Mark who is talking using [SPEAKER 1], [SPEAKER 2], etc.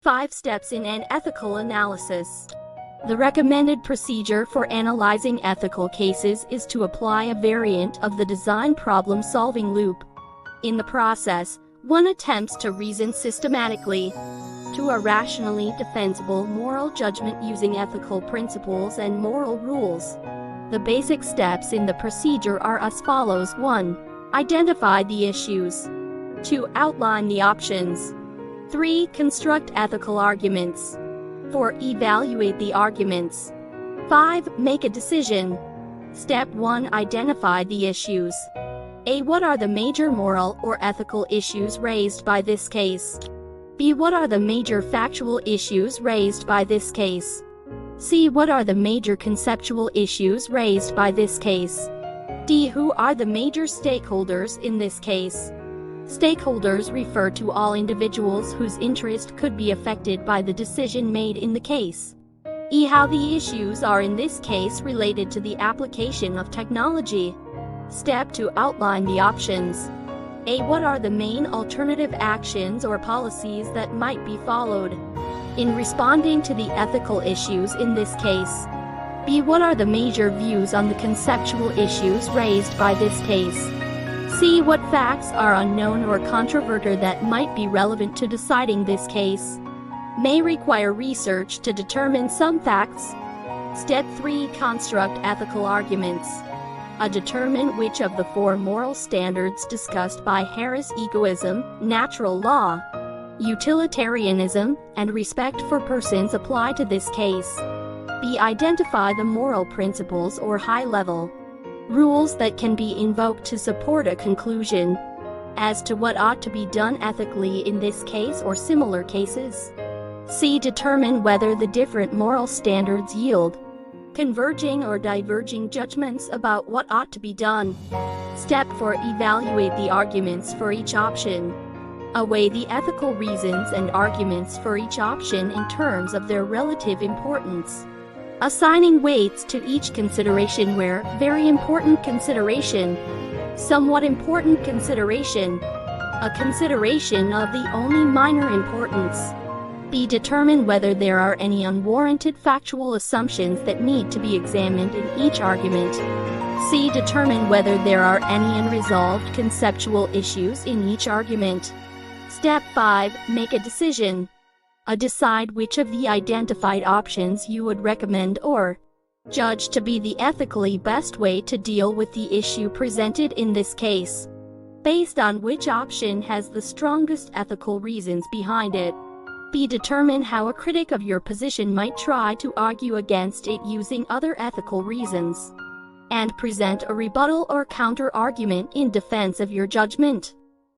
[SPEAKER 1] 5 steps in an ethical analysis. The recommended procedure for analyzing ethical cases is to apply a variant of the design problem-solving loop. In the process, one attempts to reason systematically to a rationally defensible moral judgment using ethical principles and moral rules. The basic steps in the procedure are as follows. 1. Identify the issues. 2. Outline the options. 3. Construct ethical arguments. 4. Evaluate the arguments. 5. Make a decision. Step 1. Identify the issues. A. What are the major moral or ethical issues raised by this case? B. What are the major factual issues raised by this case? C. What are the major conceptual issues raised by this case? D. Who are the major stakeholders in this case? Stakeholders refer to all individuals whose interest could be affected by the decision made in the case. E. How the issues are in this case related to the application of technology. Step 2. Outline the options. A. What are the main alternative actions or policies that might be followed in responding to the ethical issues in this case? B. What are the major views on the conceptual issues raised by this case? C. What facts are unknown or controverted that might be relevant to deciding this case? May require research to determine some facts. Step 3. Construct ethical arguments. Determine which of the 4 moral standards discussed by Harris: egoism, natural law, utilitarianism, and respect for persons apply to this case. B. Identify the moral principles or high-level rules that can be invoked to support a conclusion as to what ought to be done ethically in this case or similar cases. C. Determine whether the different moral standards yield converging or diverging judgments about what ought to be done. Step 4. Evaluate the arguments for each option. Weigh the ethical reasons and arguments for each option in terms of their relative importance, assigning weights to each consideration where very important consideration, somewhat important consideration, a consideration of the only minor importance. B. Determine whether there are any unwarranted factual assumptions that need to be examined in each argument. C. Determine whether there are any unresolved conceptual issues in each argument. Step 5. Make a decision. Decide which of the identified options you would recommend or judge to be the ethically best way to deal with the issue presented in this case, based on which option has the strongest ethical reasons behind it. B. Determine how a critic of your position might try to argue against it using other ethical reasons, and present a rebuttal or counter-argument in defense of your judgment.